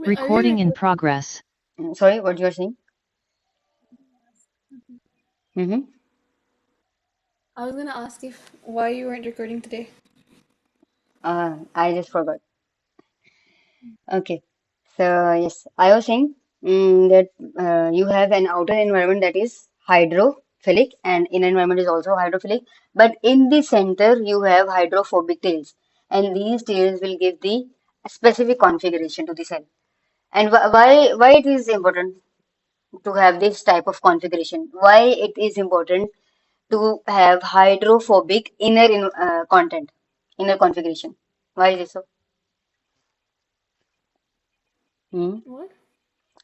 Wait, are you Recording in recording? progress. Sorry, what you are saying? Mm-hmm. I was gonna ask if why you weren't recording today. I just forgot. Okay. So yes, I was saying that you have an outer environment that is hydrophilic and inner environment is also hydrophilic. But in the center, you have hydrophobic tails, and these tails will give the specific configuration to the cell. And why it is important to have this type of configuration? Why it is important to have hydrophobic inner configuration? Why is it so? Hmm. What?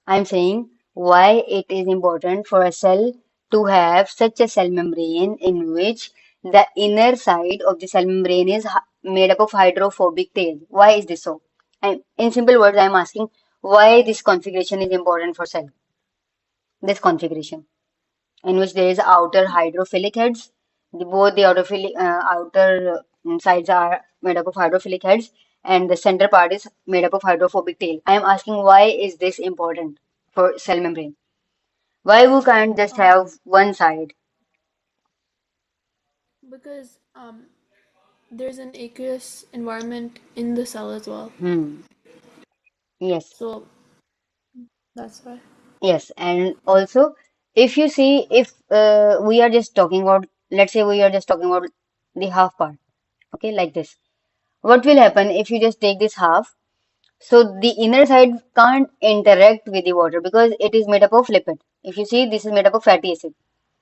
I'm saying why it is important for a cell to have such a cell membrane in which the inner side of the cell membrane is made up of hydrophobic tail. Why is this so? And in simple words, I'm asking why this configuration is important for cell. This configuration in which there is outer hydrophilic heads. Both the outer sides are made up of hydrophilic heads, and the center part is made up of hydrophobic tail. I am asking why is this important for cell membrane? Why we can't just Um, have one side? because there's an aqueous environment in the cell as well. Hmm. Yes, So that's why. yes, and also if you see, if we are just talking about, let's say we are just talking about the half part, okay, like this. What will happen if you just take this half? So the inner side can't interact with the water because it is made up of lipid. If you see, this is made up of fatty acid,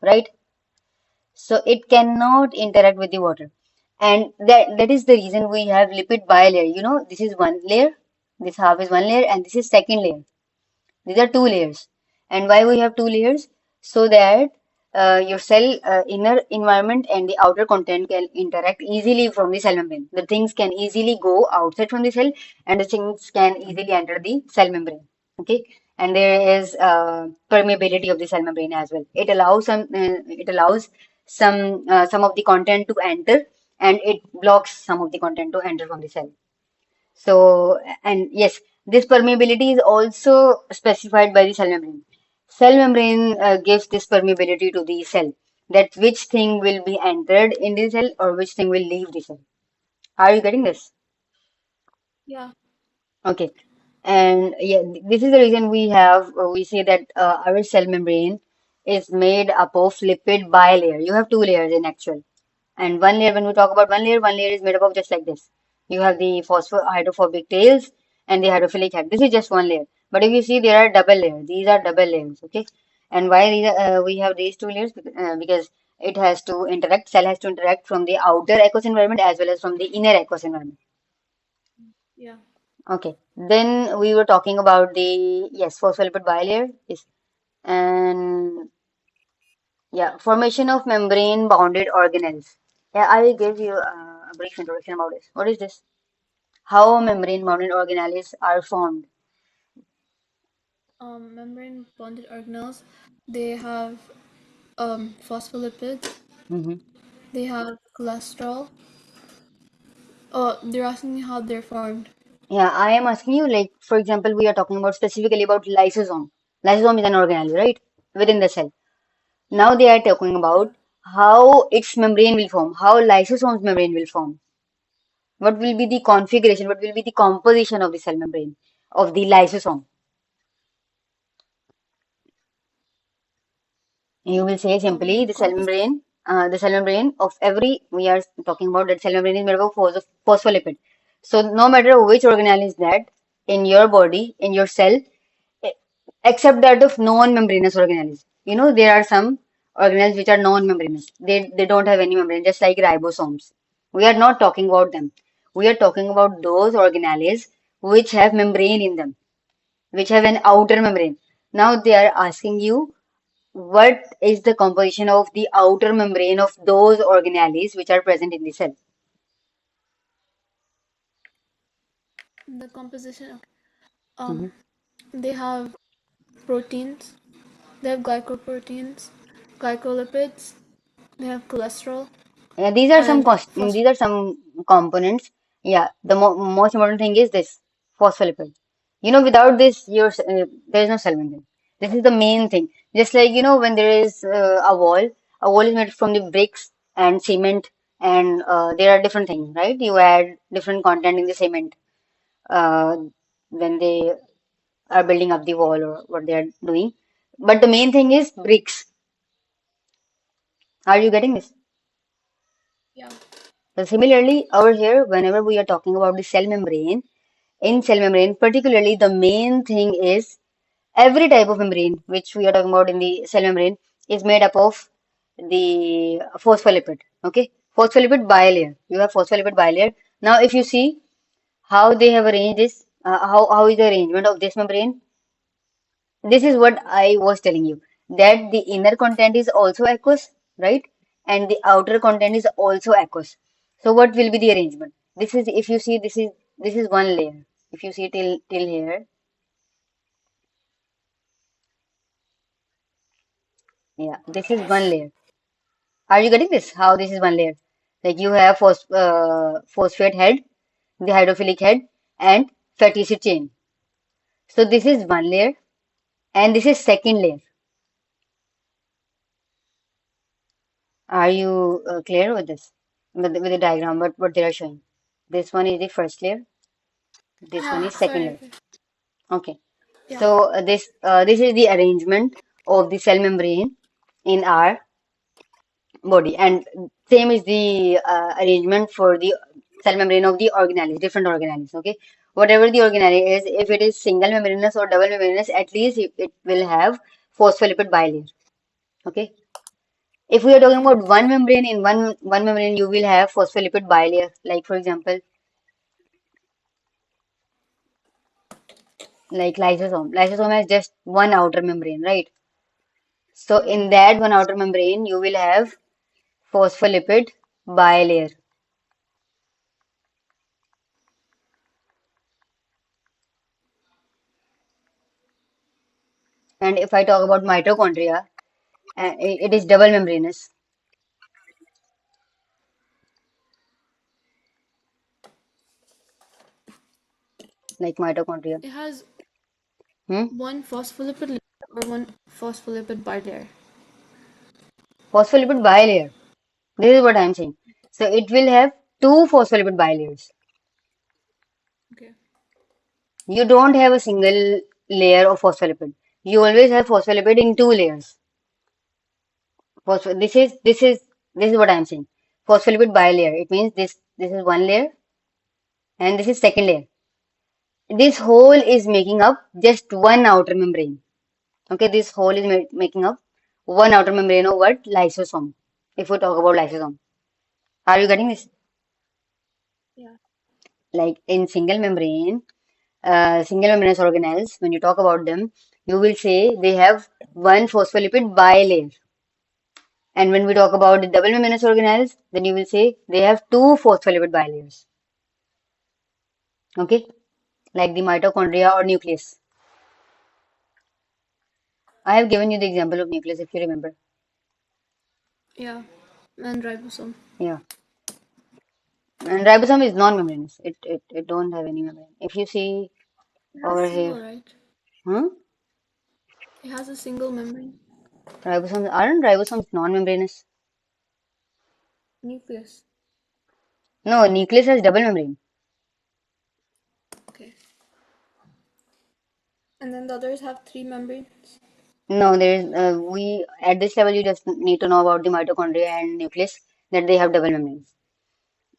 right? So it cannot interact with the water. And that is the reason we have lipid bilayer. You know, this is one layer, this half is one layer, and this is second layer. These are two layers. And why we have two layers? So that your cell inner environment and the outer content can interact easily from the cell membrane. The things can easily go outside from the cell, and the things can easily enter the cell membrane. Okay, and there is permeability of the cell membrane as well. It allows some of the content to enter, and it blocks some of the content to enter from the cell. So, and yes, this permeability is also specified by the cell membrane. Cell membrane gives this permeability to the cell, that which thing will be entered in the cell or which thing will leave the cell. Are you getting this? Yeah. Okay. And yeah, this is the reason we say that our cell membrane is made up of lipid bilayer. You have two layers in actual. And one layer, when we talk about one layer is made up of just like this. You have the hydrophobic tails and the hydrophilic head. This is just one layer. But if you see, there are double layers. These are double layers, okay? And why we have these two layers? Because it has to interact, cell has to interact from the outer aqueous environment as well as from the inner aqueous environment. Yeah. Okay. Then we were talking about the, yes, phospholipid bilayer. Yes. And yeah, formation of membrane bounded organelles. Yeah, I will give you a brief introduction about this. What is this? How membrane bounded organelles are formed. Membrane bonded organelles, they have phospholipids, Hmm. they have cholesterol. Oh, they're asking me how they're formed. Yeah, I am asking you, like, for example, we are talking about specifically about lysosome. Lysosome is an organelle, right? Within the cell. Now they are talking about how its membrane will form, how lysosome's membrane will form. What will be the configuration, what will be the composition of the cell membrane of the lysosome? You will say simply Composition. the cell membrane of every, we are talking about that cell membrane is made up of phospholipid. So no matter which organelle is that in your body, in your cell, e- except that of non-membranous organelles. You know, there are some organelles which are non-membranous. They don't have any membrane, just like ribosomes. We are not talking about them. We are talking about those organelles which have membrane in them, which have an outer membrane. Now they are asking you what is the composition of the outer membrane of those organelles which are present in the cell? The composition. Mhm. Um, they have proteins. They have glycoproteins, glycolipids. They have cholesterol These are some and cost. phos. These are some components. Yeah, the most important thing is this phospholipid. Without this, there is no cell membrane. This is the main thing. Just like, when there is a wall is made from the bricks and cement, and there are different things, right? You add different content in the cement uh, when they are building up the wall or what they are doing. But the main thing is bricks. Are you getting this? Yeah. So similarly, over here, whenever we are talking about the cell membrane, in cell membrane, particularly the main thing is every type of membrane which we are talking about in the cell membrane is made up of the phospholipid. Okay, phospholipid bilayer. You have phospholipid bilayer. Now, if you see how they have arranged this, how is the arrangement of this membrane? This is what I was telling you, that the inner content is also aqueous, right? And the outer content is also aqueous. So what will be the arrangement? This is, if you see, this is one layer. If you see till here, yeah, this is one layer. Are you getting this? How this is one layer? Like you have phosphate head, the hydrophilic head, and fatty acid chain. So this is one layer, and this is second layer. Are you clear with this? With the diagram, what they are showing? This one is the first layer. This one Yeah, is second sorry. layer. Okay. Yeah. So this is the arrangement of the cell membrane in our body, and same is the arrangement for the cell membrane of the organelles, different organelles. Okay. Whatever the organelle is, if it is single membranous or double membranous, at least it will have phospholipid bilayer. Okay. If we are talking Okay. about one membrane, in one membrane you will have phospholipid bilayer. Like for example, like lysosome. Lysosome has just one outer membrane, right? So Yeah. in that one outer membrane, you will have phospholipid bilayer. And if I talk about mitochondria, it is double membranous, like mitochondria. It has Hmm? one phospholipid layer or one phospholipid bilayer. Phospholipid bilayer. This is what I'm saying. So it will have two phospholipid bilayers. Okay. You don't have a single layer of phospholipid. You always have phospholipid in two layers. This is what I'm saying. Phospholipid bilayer. It means this is one layer and this is second layer. This whole is making up just one outer membrane. Okay, this whole is making up one outer membrane of what? Lysosome. If we talk about lysosome. Are you getting this? Yeah. Like in single membranous organelles, when you talk about them, you will say they have one phospholipid bilayer. And when we talk about the double membranous organelles, then you will say they have two phospholipid bilayers. Okay, like the mitochondria or nucleus. I have given you the example of nucleus if you remember. Yeah. And ribosome. Yeah. And ribosome is non-membranous. It don't have any membrane. If you see It has over here, single, right? hmm? It has a single membrane. Ribosomes non-membranous? Nucleus. No, nucleus has double membrane. Okay. And then the others have three membranes. No, there is we at this level you just need to know about the mitochondria and nucleus that they have double membranes.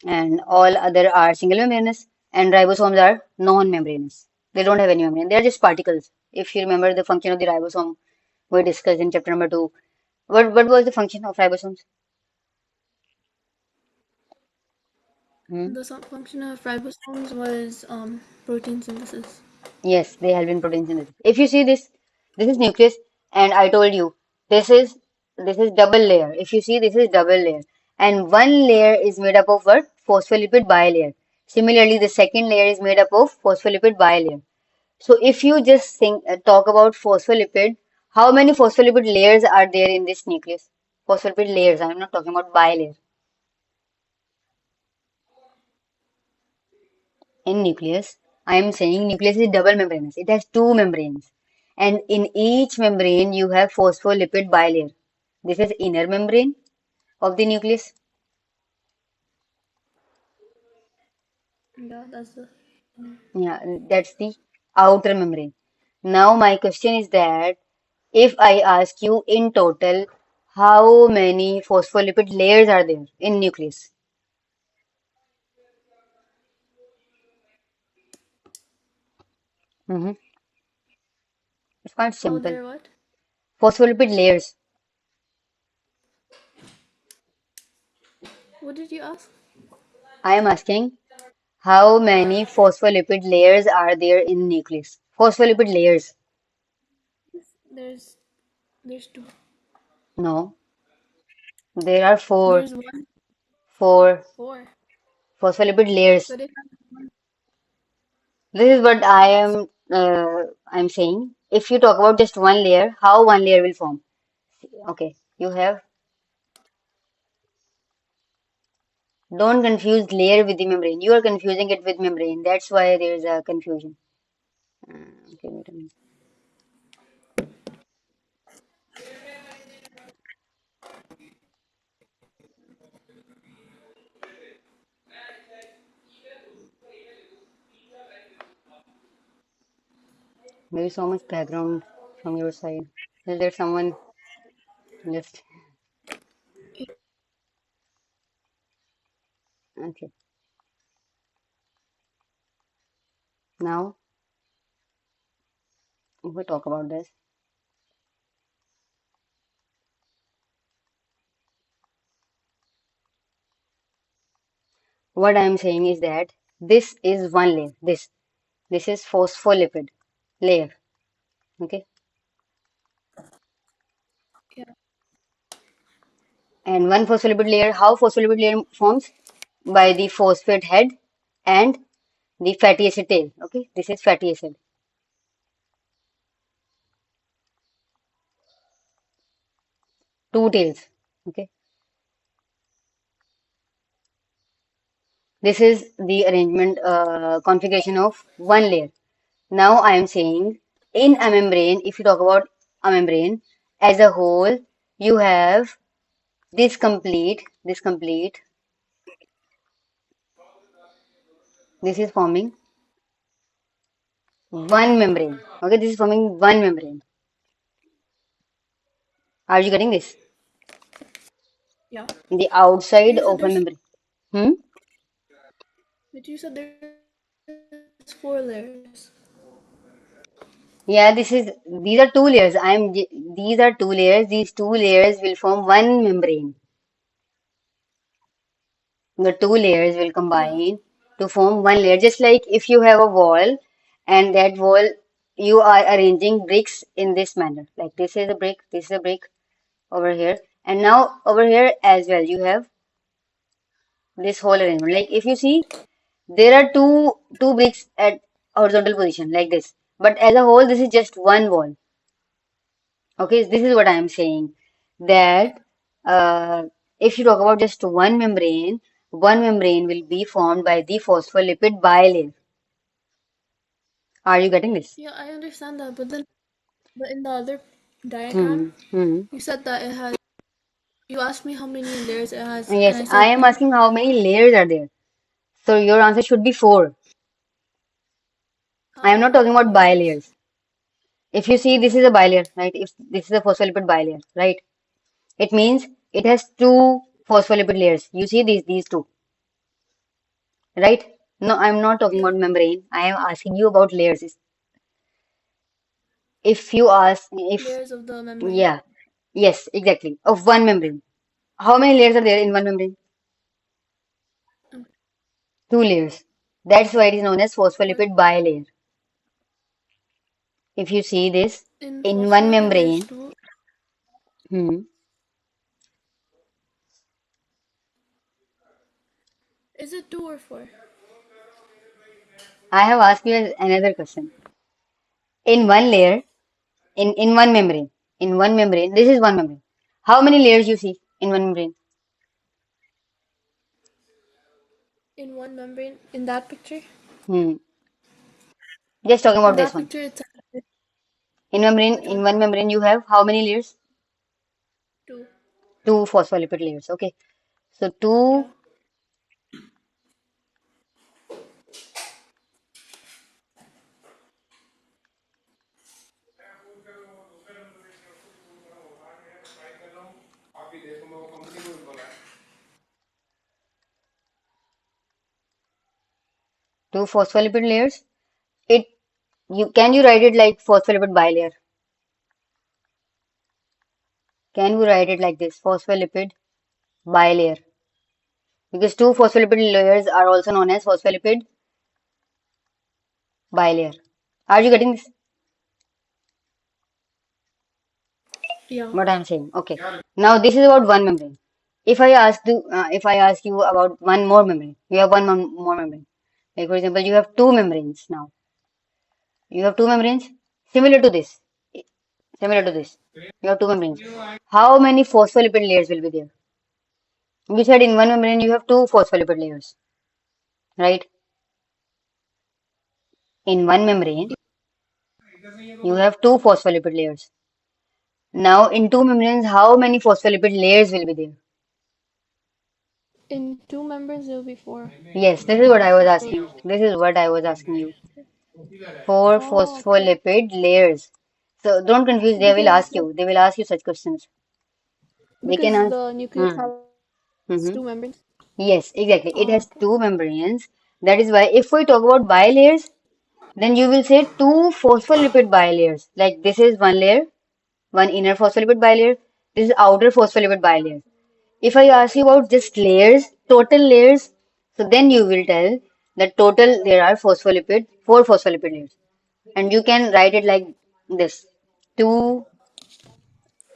And all other are single membranous and ribosomes are non-membranous. They don't have any membrane. They are just particles. If you remember the function of the ribosome we discussed in chapter number 2. What was the function of ribosomes? Hmm? The function of ribosomes was protein synthesis. Yes, they help in protein synthesis. If you see this, this is nucleus, and I told you this is double layer. If you see, this is double layer, and one layer is made up of what? Phospholipid bilayer. Similarly, the second layer is made up of phospholipid bilayer. So if you just talk about phospholipid, how many phospholipid layers are there in this nucleus? Phospholipid layers. I'm not talking about bilayer in nucleus. I am saying nucleus is double membranous. It has two membranes. And in each membrane, you have phospholipid bilayer. This is inner membrane of the nucleus. Yeah, that's the. Yeah, that's the outer membrane. Now my question is that if I ask you in total, how many phospholipid layers are there in nucleus? Hmm. It's quite How simple. there what? Phospholipid layers. What did you ask? I am asking how many phospholipid layers are there in nucleus? Phospholipid layers. There's there's two. No, there are There's one, four four. phospholipid layers. But if I'm This is what I'm saying. If you talk about just one layer, how one layer will form? Okay, you have. Don't confuse layer with the membrane. You are confusing it with membrane. That's why there is a confusion. Okay, wait a minute. There is so much background from your side. Is there someone just okay? Now if we talk about this. What I am saying is that this is one layer. This is phospholipid layer. Okay, yeah, and one phospholipid layer. How phospholipid layer forms? By the phosphate head and the fatty acid tail. Okay, this is fatty acid. Two tails. Okay, this is the arrangement configuration of one layer. Now I am saying in a membrane, if you talk about a membrane as a whole, you have this complete. This is forming one membrane. Okay, this is forming one membrane. Are you getting this? yeah. The But outside you said of a there's. membrane. Hmm? But you said there's four layers. Yeah, these are two layers. These are two layers. These two layers will form one membrane. The two layers will Yeah, combine to form one layer. Just like if you have a wall and that wall you are arranging bricks in this manner. Like this is a brick over here. And now over here as well you have this whole arrangement. Like if you see there are two bricks at horizontal position like this. But as a whole this is just one wall. Okay, this is what I am saying. That if you talk about just one membrane will be formed by the phospholipid bilayer. Are you getting this? yeah, I understand that. But in the other diagram, Hmm. you said that it has. You asked me how many layers it has, and Yes, I I said am asking how many layers are there. So your answer should be four. I am not talking about four layers. bilayers. If you see this is a bilayer, right? If this is a phospholipid bilayer, right? It means it has two phospholipid layers. You see these two, right? No, I'm not talking Yeah, about membrane. I am asking you about layers. If you ask, if layers of the membrane. yeah, yes, exactly, of one membrane. How many layers are there in one membrane? Um, Two layers. That's why it is known as For phospholipid bilayer. If you see this in in one phospholipid, there's membrane, two. hmm, Is it two or four? I have asked you another question. In one layer, in one membrane, this is one membrane. How many layers you see in one membrane? In one membrane in that picture? Hmm. Just talking In about this that one. picture, it's In one membrane, you have how many layers? two. Two phospholipid layers. Okay. So two Yeah. two phospholipid layers. It you write it like phospholipid bilayer? Can we write it like this? Phospholipid bilayer. Because two phospholipid layers are also known as phospholipid bilayer. Are you getting this? Yeah. What I'm saying? Okay. Now this is about one membrane. If I ask you about one more membrane, you have more membrane. Like for example, you have two membranes now. You have two membranes similar to this. Similar to this. You have two membranes. How many phospholipid layers will be there? You said in one membrane you have two phospholipid layers, right? In one membrane you have two phospholipid layers. Now in two membranes, how many phospholipid layers will be there? In two membranes, there will be four Yes, this is what I was asking. phospholipids. This is what I was asking you. Four Oh, okay. phospholipid layers. So don't confuse, they will Because ask you. They will ask you such questions. They can because ask. the nucleus Hmm. has Hmm. two membranes. Yes, exactly. It Oh, has okay. two membranes. That is why if we talk about bilayers, then you will say two phospholipid bilayers. Like this is one layer, one inner phospholipid bilayer. This is outer phospholipid bilayer. If I ask you about just layers, total layers, so then you will tell that total there are four phospholipid layers. And you can write it like this. Two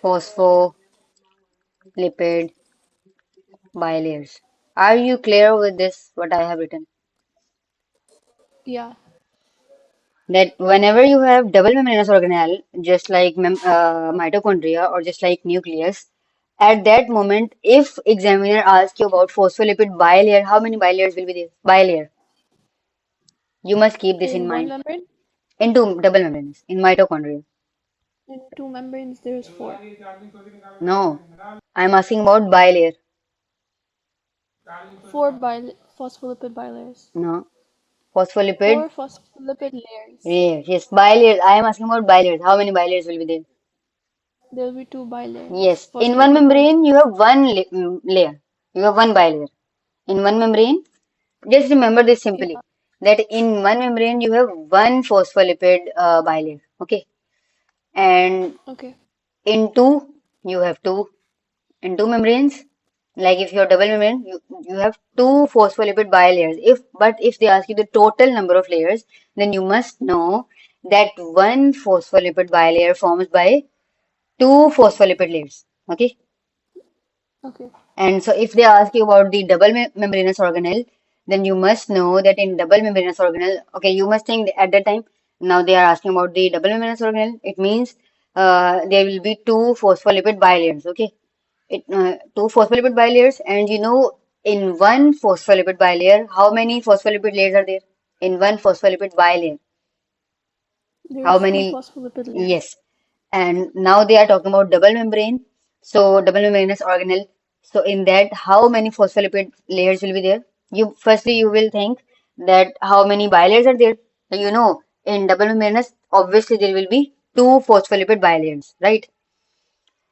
phospholipid bilayers. Are you clear with this, what I have written? Yeah. That whenever you have double membranous organelle, just like mitochondria or just like nucleus, at that moment, if examiner asks you about phospholipid bilayer, how many bilayers will be there? Bilayer. You must keep this in In one mind. membrane, Into double membranes in mitochondria. in two membranes, there's four. No, I'm asking about bilayer. Four phospholipid bilayers. No, phospholipid. Four phospholipid layers. Yes, yes, bilayers. I am asking about bilayers. How many bilayers will be there? There will be two bilayers. Yes, in one Phospholipid bilayers. membrane you have layer. You have one bilayer. In one membrane, just remember this simply. Yeah. That in one membrane you have one phospholipid bilayer. Okay, and Okay. in two you have two. In two membranes, like if you have double membrane, you have two phospholipid bilayers. If they ask you the total number of layers, then you must know that one phospholipid bilayer forms by two phospholipid layers. Okay. Okay. And so if they ask you about the double membranous organelle, then you must know that in double membranous organelle, okay, you must think at that time, now they are asking about the double membranous organelle, it means there will be two phospholipid bilayers, okay? Two phospholipid bilayers, and you know, in one phospholipid bilayer, how many phospholipid layers are there? In one phospholipid bilayer, how There's two many? phospholipid layers. Yes. And now they are talking about double membrane. So double membranous organelle. So in that, how many phospholipid layers will be there? You will think that how many bilayers are there? So you know, in double membranous, obviously there will be two phospholipid bilayers, right?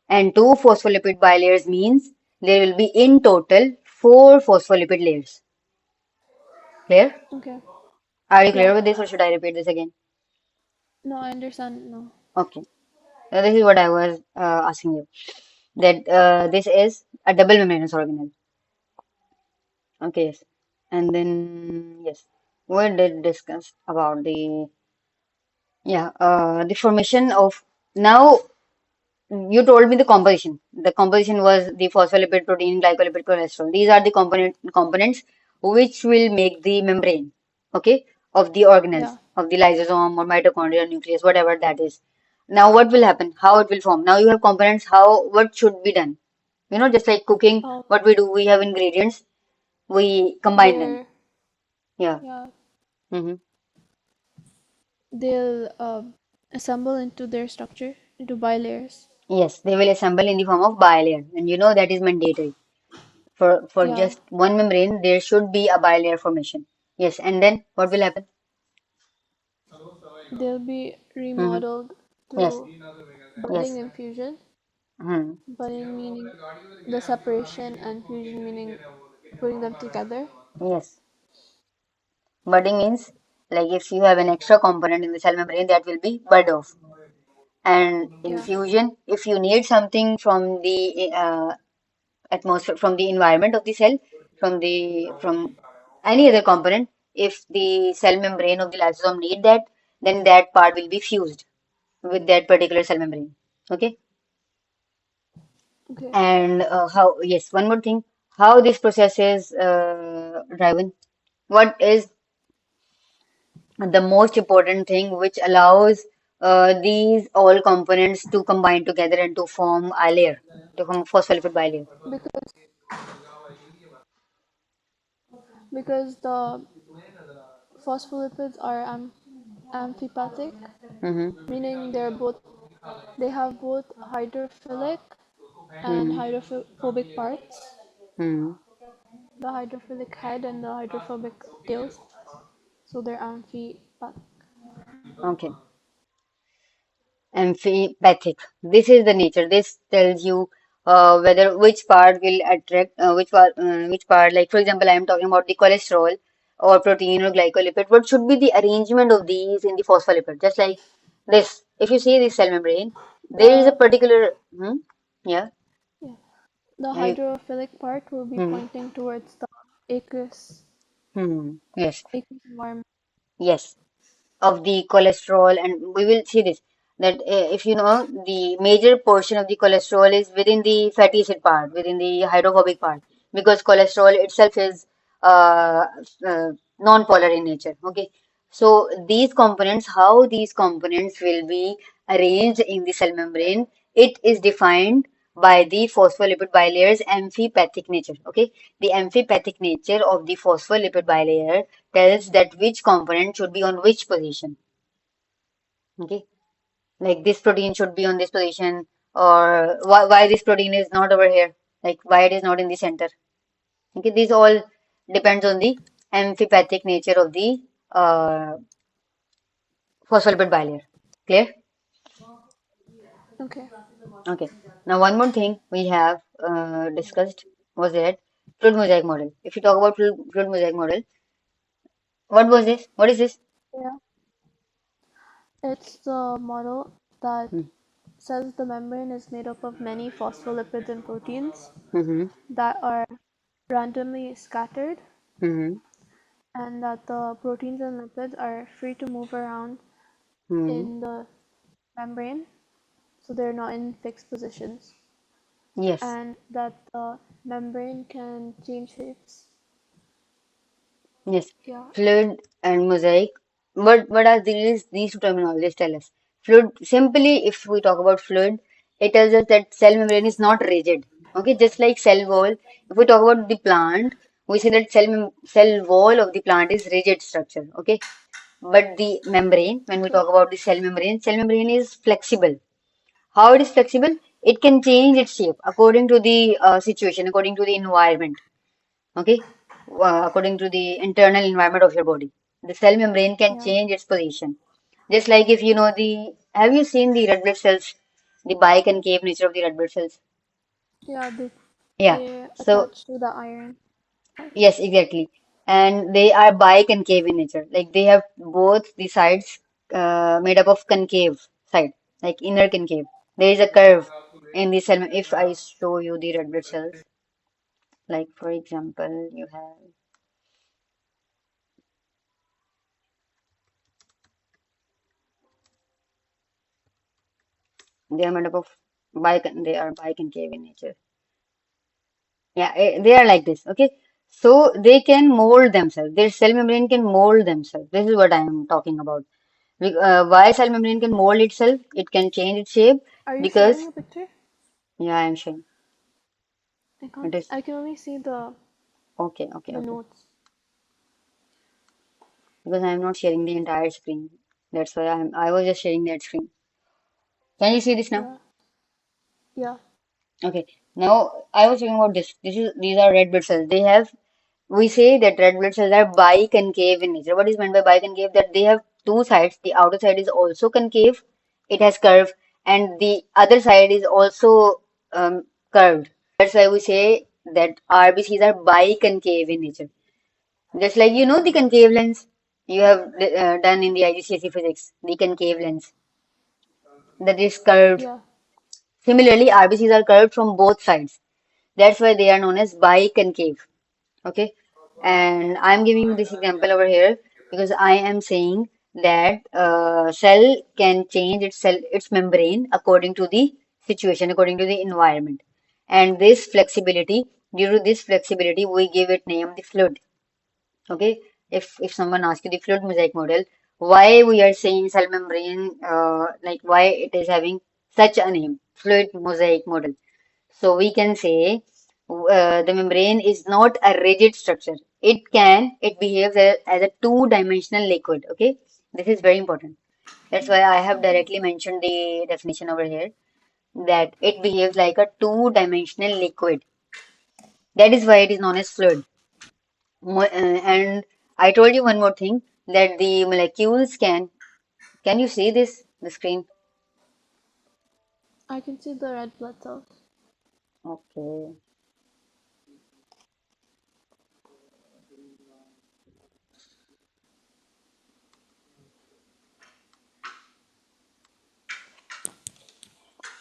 And two phospholipid bilayers means there will be in total four phospholipid layers. Clear? Okay. Are you Yeah. clear with this, or should I repeat this again? No, I understand. No. Okay. This is what I was asking you. That this is a double membranous organelle. Okay, yes. And then, yes, we did discuss about the formation of, now you told me the composition. The composition was the phospholipid protein, glycolipid, cholesterol. These are the components which will make the membrane, okay, of the organelles, Yeah. of the lysosome or mitochondria, nucleus, whatever that is. Now, what will happen? How it will form? Now you have components. What should be done? You know, just like cooking, Um. what we do, we have ingredients, we combine them. There. Yeah. Yeah. Hmm. they'll assemble into their structure into bilayers. Yes, they will assemble in the form of bilayer, and you know that is mandatory. For Yeah, just one membrane, there should be a bilayer formation. Yes, and then what will happen? they'll be Hmm. remodeled Yes, through budding yes. and fusion. Hmm. Budding meaning the separation, and fusion meaning putting them together. Yes. Budding means like if you have an extra component in the cell membrane that will be bud off. And in Yeah, fusion, if you need something from the atmosphere, from the environment of the cell, from any other component, if the cell membrane of the lysosome need that, then that part will be fused with that particular cell membrane. Okay. okay. And how, yes, one more thing, how this process is driven. What is the most important thing which allows these all components to combine together and to form a layer, to form a phospholipid bilayer? Because the phospholipids are amphipathic, Mm-hmm. meaning they have both hydrophilic and Mm-hmm. hydrophobic parts, Mm-hmm. the hydrophilic head and the hydrophobic tails. So they're amphipathic. Okay. Amphipathic. This is the nature. This tells you whether which part will attract which part. Like for example, I am talking about the cholesterol or protein or glycolipid. What should be the arrangement of these in the phospholipid? Just like this. If you see this cell membrane, there is a The particular. Yeah. yeah, the I, hydrophilic part will be hmm, pointing towards the aqueous yes. aqueous environment. Yes. Of the cholesterol, and we will see this that if you know the major portion of the cholesterol is within the fatty acid part, within the hydrophobic part, because cholesterol itself is uh, uh, non-polar in nature. Okay, so these components, how these components will be arranged in the cell membrane, it is defined by the phospholipid bilayer's amphipathic nature. Okay, the amphipathic nature of the phospholipid bilayer tells that which component should be on which position. Okay, like this protein should be on this position, or why this protein is not over here, like why it is not in the center. Okay, these all depends on the amphipathic nature of the phospholipid bilayer. Clear? Okay. Okay. Now one more thing we have discussed was that fluid mosaic model. If you talk about fluid mosaic model, what was this? What is this? Yeah. It's the model that says the membrane is made up of many phospholipids and proteins Mm-hmm. that are randomly scattered, Mm-hmm. and that the proteins and lipids are free to move around Mm-hmm. in the membrane, so they're not in fixed positions, Yes. and that the membrane can change shapes. Yes, Yeah, fluid and mosaic. What are these two terminologies tell us? Fluid, simply if we talk about fluid, it tells us that cell membrane is not rigid. Okay, just like cell wall. If we talk about the plant, we say that cell wall of the plant is rigid structure. Okay, but the membrane, when we okay. talk about the cell membrane is flexible. How it is flexible? It can change its shape according to the situation, according to the environment. Okay, according to the internal environment of your body, the cell membrane can Yeah, change its position. Just like if you know the, have you seen the red blood cells, the biconcave nature of the red blood cells? yeah, Yeah. they So attach to the iron. yes, exactly. And they are biconcave in nature. Like they have both the sides made up of concave side, like inner concave. There is a curve in the cell. If I show you the red blood cells, like for example, you have, they are made up of they are biconcave in nature. Yeah, they are like this. Okay, so they can mold themselves. Their cell membrane can mold themselves. This is what I am talking about. Why cell membrane can mold itself? It can change its shape Are you because, showing a picture? yeah, I am showing. I It can't. is I can only see okay, okay, the okay. notes. Because I am not sharing the entire screen. That's why I was just sharing that screen. Can you see this now? Yeah. Yeah. Okay. Now I was talking about this. These are red blood cells. They have, we say that red blood cells are biconcave in nature. What is meant by biconcave? That they have two sides. The outer side is also concave, it has curve, and the other side is also curved. That's why we say that RBCs are biconcave in nature. Just like you know the concave lens you have done in the IGCSE physics, the concave lens that is curved. Yeah. Similarly, RBCs are curved from both sides. That's why they are known as biconcave. Okay, and I'm giving you this example over here because I am saying that cell can change its membrane according to the situation, according to the environment, and this flexibility, due to this flexibility, we give it name the fluid. Okay, if someone asks you the fluid mosaic model, why we are saying cell membrane, like why it is having such a name, fluid mosaic model. So we can say the membrane is not a rigid structure. It behaves as a two-dimensional liquid. Okay, this is very important. That's why I have directly mentioned the definition over here that it behaves like a two-dimensional liquid. That is why it is known as fluid. And I told you one more thing that the molecules can you see this, the screen? I can see the red blood cells. Okay,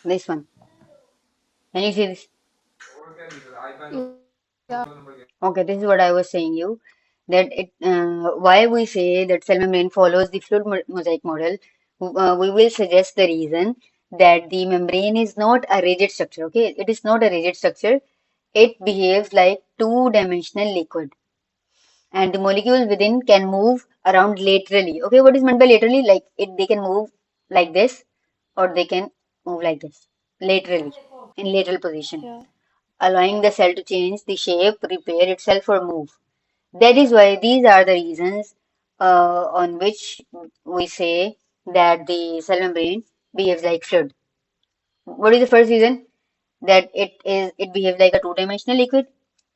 this one. Can you see this? Yeah. Okay, this is what I was saying you that it why we say that cell membrane follows the fluid mosaic model. We will suggest the reason that the membrane is not a rigid structure. Okay, it is not a rigid structure. It behaves like two-dimensional liquid, and the molecules within can move around laterally. Okay, what is meant by laterally? Like they can move like this, or they can move like this, laterally, in lateral position, Yeah. allowing the cell to change the shape, repair itself, or move. That is why these are the reasons on which we say that the cell membrane behaves like fluid. What is the first reason? That it behaves like a two-dimensional liquid.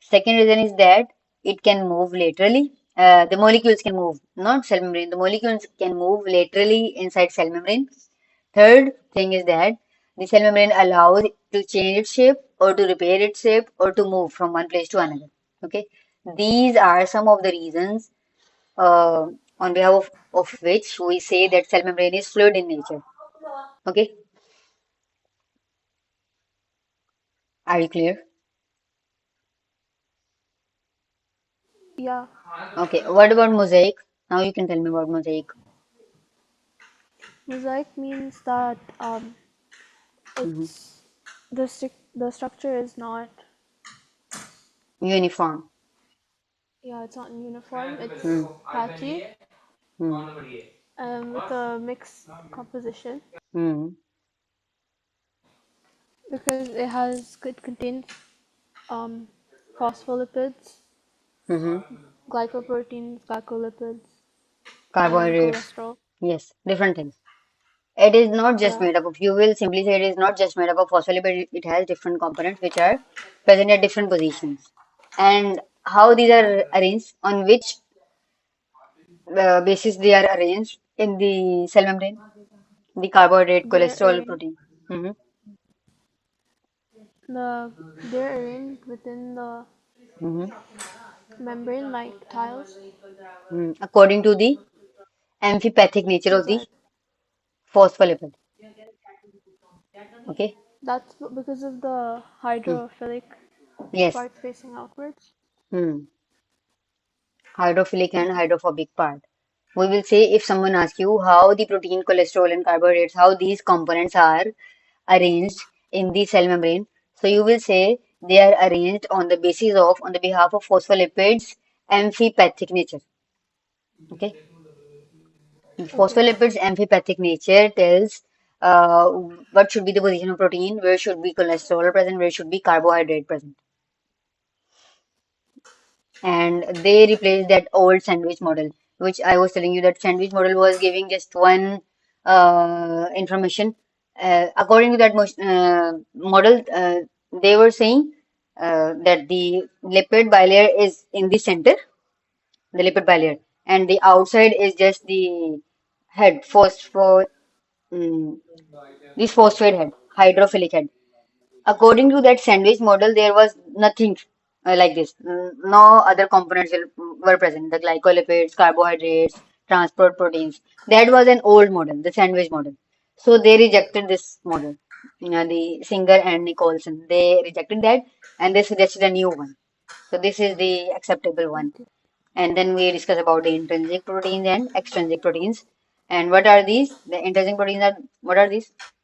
Second reason is that it can move laterally. The molecules can move, not cell membrane. The molecules can move laterally inside cell membrane. Third thing is that the cell membrane allows it to change its shape or to repair its shape or to move from one place to another. Okay, these are some of the reasons uh, on behalf of which we say that cell membrane is fluid in nature. Okay, are you clear? Yeah. Okay, what about mosaic? Now you can tell me about mosaic. Mosaic means that Hmm. it's the structure is not, Uniform. yeah, it's not uniform. It's Hmm. patchy Hmm. with a mixed composition Hmm. because it contains um, phospholipids, Hmm. glycoproteins, glycolipids, and Carbohydrates. cholesterol. Yes, different things. It is not just Yeah. made up of, you will simply say it is not just made up of phospholipid, it has different components which are present at different positions. And how these are arranged, on which basis they are arranged in the cell membrane, the carbohydrate, They're cholesterol, arranged protein. Hmm. the they're arranged within the Hmm. membrane like tiles. According to the amphipathic nature of the Mosaic. phospholipid. Okay. That's because of the Hmm. hydrophilic Yes. part facing outwards. Hmm. Hydrophilic and hydrophobic part. We will say if someone asks you how the protein, cholesterol, and carbohydrates, how these components are arranged in the cell membrane. So you will say they are arranged on the basis of, on the behalf of phospholipids, amphipathic nature. Okay. The Okay. phospholipids amphipathic nature tells what should be the position of protein, where should be cholesterol present, where should be carbohydrate present. And they replace that old sandwich model. which I was telling you that sandwich model was giving just one information. According to that model, they were saying that the lipid bilayer is in the center, the lipid bilayer, and the outside is just the head, mm, this phosphate head, hydrophilic head. According to that sandwich model, there was nothing like this. No other components were present. The glycolipids, carbohydrates, transport proteins. That was an old model, the sandwich model. So they rejected this model. You know, the Singer and Nicholson, they rejected that and they suggested a new one. So this is the acceptable one. Okay. And then we discuss about the intrinsic proteins and extrinsic proteins. And what are these? The intrinsic proteins are, what are these?